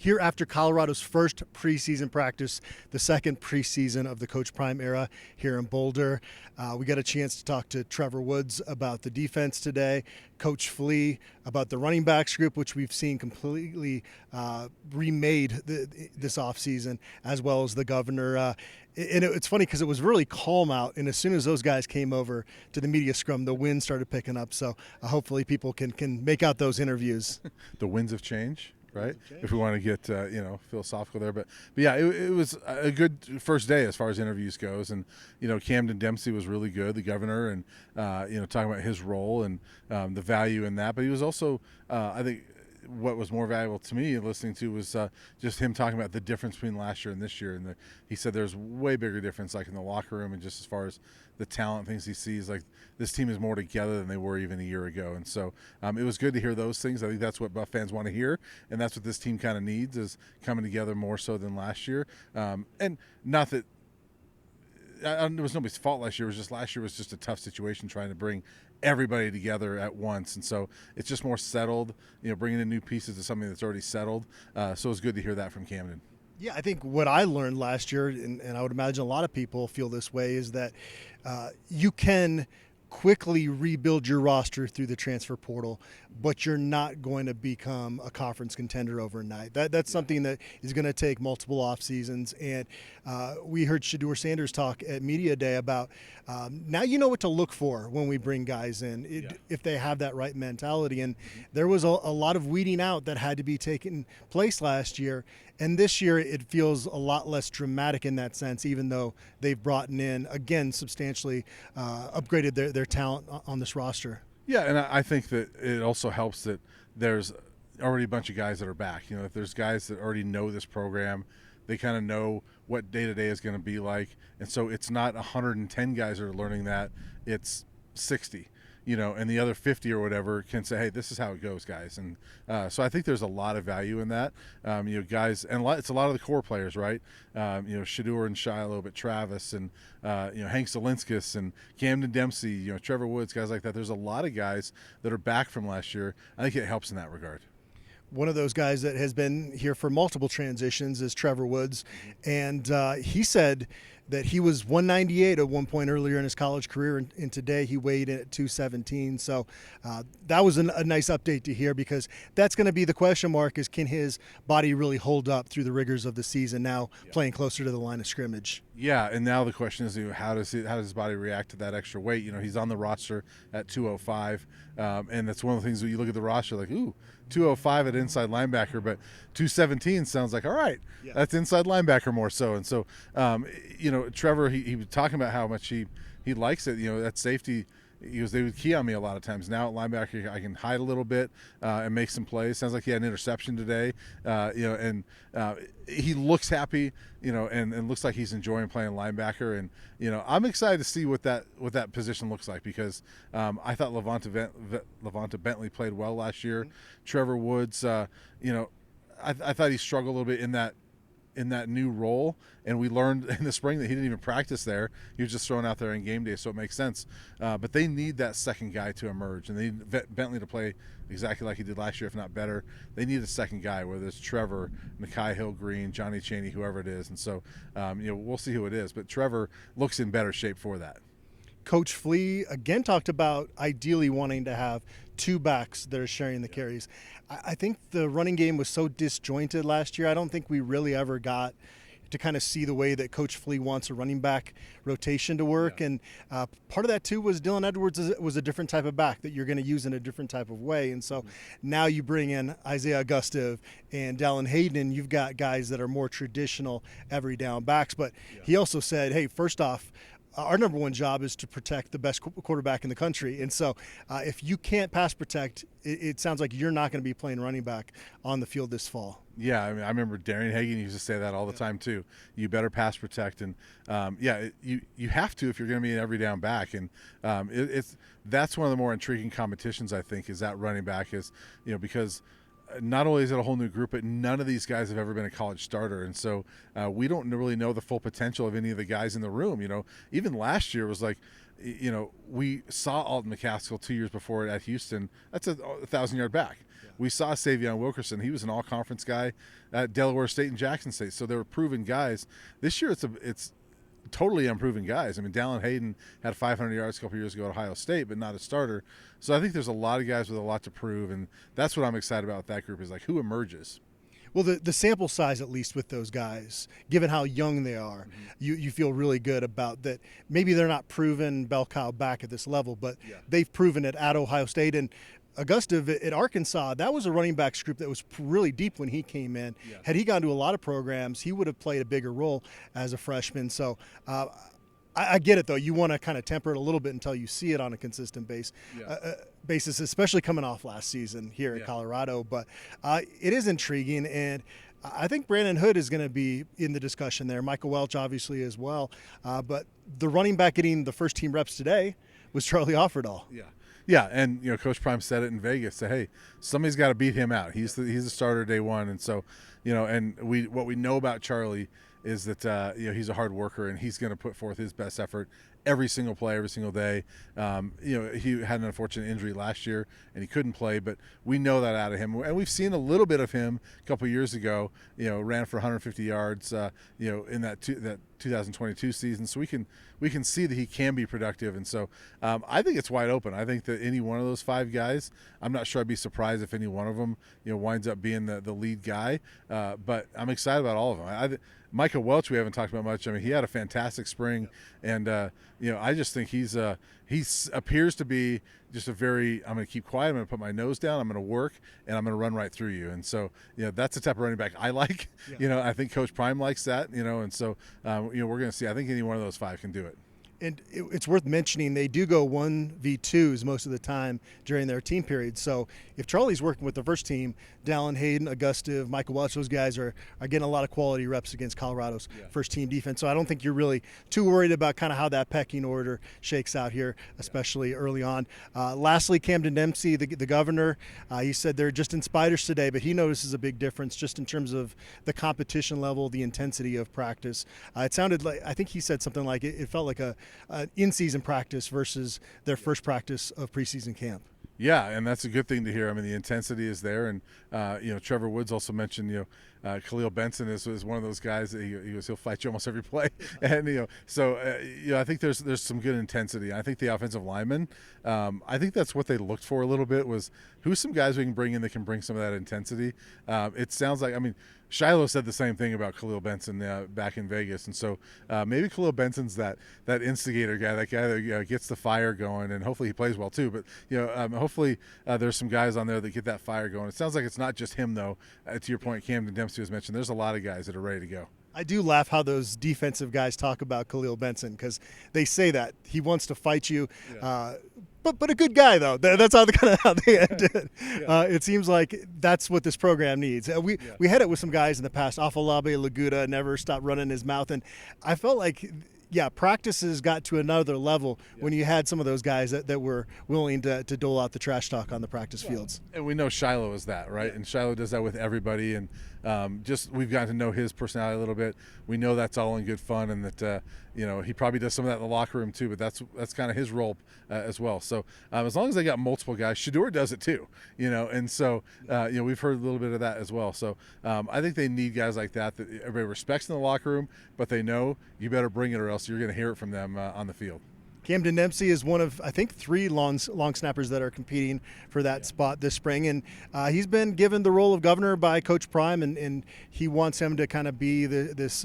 here after Colorado's first preseason practice, the second preseason of the Coach Prime era here in Boulder. We got a chance to talk to Trevor Woods about the defense today, Coach Flea about the running backs group, which we've seen completely remade this offseason, as well as the governor. And it's funny because it was really calm out, and as soon as those guys came over to the media scrum, the wind started picking up. So hopefully people can make out those interviews. The winds of change. Right, if we want to get philosophical there, but yeah, it was a good first day as far as interviews goes, and Camden Nemsey was really good, the governor, and talking about his role and the value in that. But he was also, I think, what was more valuable to me listening to was just him talking about the difference between last year and this year, and he said there's way bigger difference, like in the locker room and just as far as the talent things he sees, like this team is more together than they were even a year ago. And so it was good to hear those things. I think that's what Buff fans want to hear, and that's what this team kind of needs, is coming together more so than last year. And not that it was nobody's fault last year. It was just last year was just a tough situation trying to bring everybody together at once, and so it's just more settled, bringing in new pieces to something that's already settled. So it's good to hear that from Camden. Yeah, I think what I learned last year, and I would imagine a lot of people feel this way, is that you can quickly rebuild your roster through the transfer portal, but you're not going to become a conference contender overnight. That's something that is going to take multiple off seasons. And we heard Shedeur Sanders talk at Media Day about now you know what to look for when we bring guys in, if they have that right mentality. And there was a lot of weeding out that had to be taken place last year. And this year it feels a lot less dramatic in that sense, even though they've brought in, again, substantially upgraded their talent on this roster. Yeah, and I think that it also helps that there's already a bunch of guys that are back. If there's guys that already know this program, they kind of know what day-to-day is going to be like. And so it's not 110 guys that are learning that. It's 60. And the other 50 or whatever can say, hey, this is how it goes, guys. And so I think there's a lot of value in that. Guys, and it's a lot of the core players, right? Shedeur and Shiloh, but Travis and, Hank Zelinskas and Camden Nemsey, Trevor Woods, guys like that. There's a lot of guys that are back from last year. I think it helps in that regard. One of those guys that has been here for multiple transitions is Trevor Woods, and he said that he was 198 at one point earlier in his college career, and today he weighed in at 217. So that was a nice update to hear, because that's going to be the question mark, is can his body really hold up through the rigors of the season now, playing closer to the line of scrimmage? Yeah, and now the question is, how does his body react to that extra weight? He's on the roster at 205, and that's one of the things when you look at the roster, like, ooh, 205 at inside linebacker, but 217 sounds like, all right, that's inside linebacker more so. And so, Trevor, he was talking about how much he likes it. That safety, they would key on me a lot of times. Now at linebacker, I can hide a little bit and make some plays. Sounds like he had an interception today, and he looks happy, and looks like he's enjoying playing linebacker. And I'm excited to see what that position looks like, because I thought Levonta Bentley played well last year. Trevor Woods, I thought he struggled a little bit in that new role, and we learned in the spring that he didn't even practice there. He was just thrown out there in game day, so it makes sense. But they need that second guy to emerge, and they need Bentley to play exactly like he did last year, if not better. They need a second guy, whether it's Trevor, Nakai Hill-Green, Johnny Chaney, whoever it is. And so, we'll see who it is. But Trevor looks in better shape for that. Coach Flea again talked about ideally wanting to have two backs that are sharing the carries. I think the running game was so disjointed last year. I don't think we really ever got to kind of see the way that Coach Flea wants a running back rotation to work. And part of that, too, was Dylan Edwards was a different type of back that you're going to use in a different type of way. And so now you bring in Isaiah Augustive and Dallin Hayden, and you've got guys that are more traditional every down backs. But he also said, hey, first off, our number one job is to protect the best quarterback in the country. And so if you can't pass protect, it sounds like you're not going to be playing running back on the field this fall. Yeah, I remember Darian Hagan used to say that all the time too. You better pass protect, and you have to if you're going to be an every down back. And that's one of the more intriguing competitions, I think, is that running back is, because not only is it a whole new group, but none of these guys have ever been a college starter. And so we don't really know the full potential of any of the guys in the room. Even last year was like, we saw Alton McCaskill 2 years before at Houston. That's a 1,000-yard back. we saw Savion Wilkerson. He was an all-conference guy at Delaware State and Jackson State, so they were proven guys. This year it's totally unproven guys. I mean, Dallin Hayden had 500 yards a couple years ago at Ohio State, but not a starter. So I think there's a lot of guys with a lot to prove, and that's what I'm excited about with that group is like who emerges. Well, the sample size, at least with those guys, given how young they are, you feel really good about that. Maybe they're not proven bell cow back at this level, but they've proven it at Ohio State. And Augusta at Arkansas, that was a running backs group that was really deep when he came in. Had he gone to a lot of programs, he would have played a bigger role as a freshman. So I get it, though. You want to kind of temper it a little bit until you see it on a consistent basis, especially coming off last season here at Colorado. But it is intriguing, and I think Brandon Hood is going to be in the discussion there. Michael Welch, obviously, as well. But the running back getting the first-team reps today was Charlie Offerdahl. Yeah, and Coach Prime said it in Vegas. Said, hey, somebody's got to beat him out. He's the starter day one, and so and what we know about Charlie is that he's a hard worker and he's going to put forth his best effort every single play, every single day. He had an unfortunate injury last year and he couldn't play, but we know that out of him. And we've seen a little bit of him a couple of years ago. Ran for 150 yards. In that 2022 season, so we can see that he can be productive. And so I think it's wide open. I think that any one of those five guys, I'm not sure I'd be surprised if any one of them winds up being the lead guy. But I'm excited about all of them. Michael Welch, we haven't talked about much. I mean, he had a fantastic spring, and I just think he appears to be just a very, I'm going to keep quiet, I'm going to put my nose down, I'm going to work, and I'm going to run right through you. And so, that's the type of running back I like. I think Coach Prime likes that, and so, we're going to see. I think any one of those five can do it. And it's worth mentioning they do go 1v2s most of the time during their team period. So if Charlie's working with the first team, Dallin Hayden, Augusta, Michael Welch, those guys are getting a lot of quality reps against Colorado's first team defense. So I don't think you're really too worried about kind of how that pecking order shakes out here, especially early on. Lastly, Camden Nemsey, the governor, he said they're just in spiders today, but he notices a big difference just in terms of the competition level, the intensity of practice. It sounded like, I think he said something like it felt like an in-season practice versus their first practice of preseason camp. Yeah, and that's a good thing to hear. I mean, the intensity is there, and Trevor Woods also mentioned Khalil Benson is one of those guys that he'll fight you almost every play, and I think there's some good intensity. I think the offensive linemen, I think that's what they looked for a little bit was who's some guys we can bring in that can bring some of that intensity. It sounds like Shiloh said the same thing about Khalil Benson back in Vegas, and so maybe Khalil Benson's that instigator guy, that guy that gets the fire going, and hopefully he plays well too. But hopefully there's some guys on there that get that fire going. It sounds like it's not just him though. To your point, Camden Nemsey was mentioned. There's a lot of guys that are ready to go. I do laugh how those defensive guys talk about Khalil Benson because they say that he wants to fight you. But a good guy, though. That's how they ended. It seems like that's what this program needs. We had it with some guys in the past. Afolabi Laguda never stopped running his mouth. And I felt like, practices got to another level when you had some of those guys that were willing to dole out the trash talk on the practice fields. And we know Shiloh is that, right? And Shiloh does that with everybody. And we've gotten to know his personality a little bit. We know that's all in good fun, and that he probably does some of that in the locker room too. But that's kind of his role as well. So as long as they got multiple guys, Shedeur does it too. And so we've heard a little bit of that as well. So I think they need guys like that everybody respects in the locker room, but they know you better bring it or else you're going to hear it from them on the field. Camden Nemsey is one of, I think, 3 long snappers that are competing for that spot this spring. And he's been given the role of governor by Coach Prime, and he wants him to kind of be this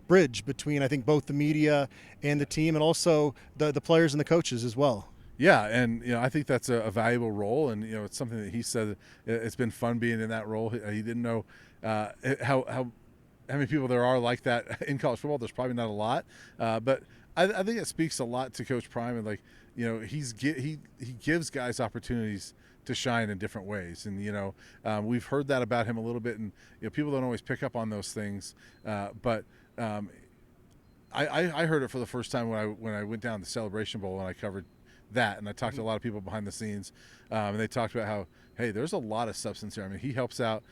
bridge between, I think, both the media and the team and also the players and the coaches as well. Yeah, and I think that's a valuable role, and it's something that he said it's been fun being in that role. He didn't know how many people there are like that in college football. There's probably not a lot, but I think it speaks a lot to Coach Prime, and he gives guys opportunities to shine in different ways, and we've heard that about him a little bit, and people don't always pick up on those things, but I heard it for the first time when I went down to the Celebration Bowl and I covered that, and I talked to a lot of people behind the scenes, and they talked about how, hey, there's a lot of substance here. I mean, he helps out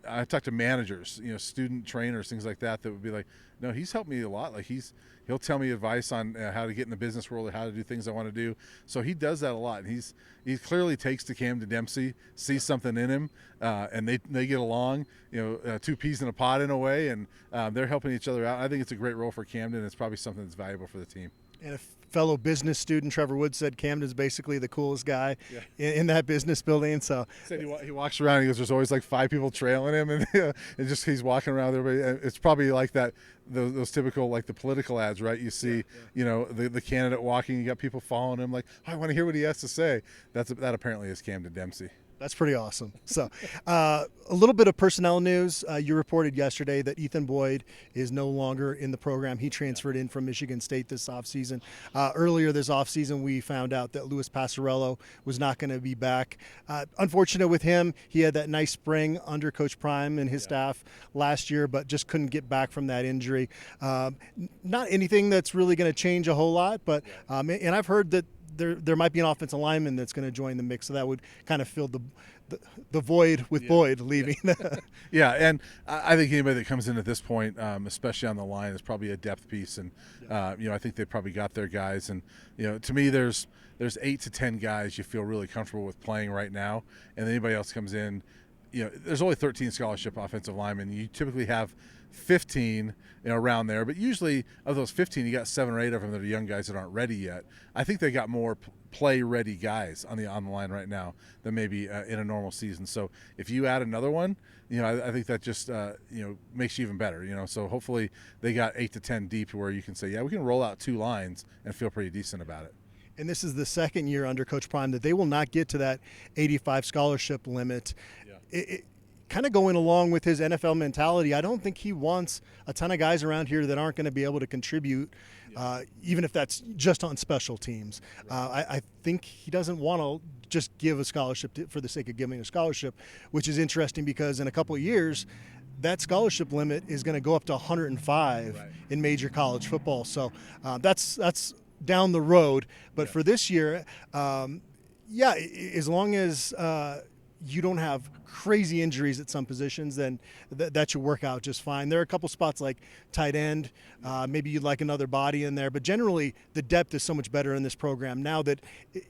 I talked to managers, student trainers, things like that would be like, no, he's helped me a lot. Like he'll tell me advice on how to get in the business world or how to do things I want to do. So he does that a lot. And he clearly takes to Camden Nemsey, sees something in him, and they get along, two peas in a pod in a way, and they're helping each other out. I think it's a great role for Camden. It's probably something that's valuable for the team. And a fellow business student, Trevor Woods, said Camden's basically the coolest guy in that business building. So said he walks around. He goes, "There's always like 5 people trailing him, and he's walking around with everybody." It's probably like that. Those typical like the political ads, right? You see, the candidate walking. You got people following him. Like, I want to hear what he has to say. That apparently is Camden Nemsey. That's pretty awesome. So a little bit of personnel news. You reported yesterday that Ethan Boyd is no longer in the program. He transferred in from Michigan State this offseason. Earlier this offseason, we found out that Louis Passarello was not going to be back. Unfortunate with him, he had that nice spring under Coach Prime and his staff last year, but just couldn't get back from that injury. Not anything that's really going to change a whole lot, but and I've heard that there might be an offensive lineman that's going to join the mix, so that would kind of fill the void with Boyd leaving. Yeah, and I think anybody that comes in at this point, especially on the line, is probably a depth piece, and I think they probably got their guys. And to me, there's 8 to 10 guys you feel really comfortable with playing right now, and anybody else comes in. There's only 13 scholarship offensive linemen. You typically have 15 around there, but usually of those 15 you got 7 or 8 of them that are young guys that aren't ready yet. I think they got more play ready guys on the line right now than maybe in a normal season. So if you add another one, I think that just makes you even better. So hopefully they got 8 to 10 deep where you can say, we can roll out 2 lines and feel pretty decent about it. And this is the second year under Coach Prime that they will not get to that 85 scholarship limit. It kind of going along with his NFL mentality. I don't think he wants a ton of guys around here that aren't going to be able to contribute, even if that's just on special teams. I think he doesn't want to just give a scholarship for the sake of giving a scholarship, which is interesting because in a couple of years, that scholarship limit is going to go up to 105 in major college football. So that's down the road. But for this year, as long as you don't have crazy injuries at some positions, then that should work out just fine. There are a couple spots like tight end. Maybe you'd like another body in there. But generally, the depth is so much better in this program now that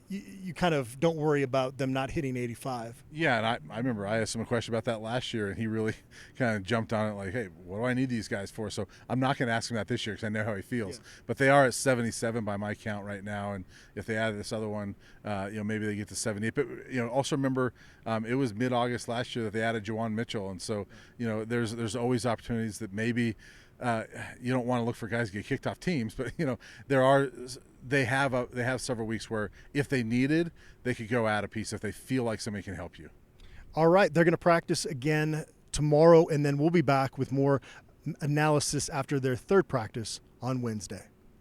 you kind of don't worry about them not hitting 85. Yeah, and I remember I asked him a question about that last year, and he really kind of jumped on it like, hey, what do I need these guys for? So I'm not going to ask him that this year because I know how he feels. But they are at 77 by my count right now, and if they add this other one, maybe they get to 78. But, also remember it was mid-August last year that they added Juwan Mitchell, and so there's always opportunities that maybe you don't want to look for guys to get kicked off teams, but they have several weeks where if they needed, they could go add a piece if they feel like somebody can help you. All right, they're going to practice again tomorrow, and then we'll be back with more analysis after their third practice on Wednesday.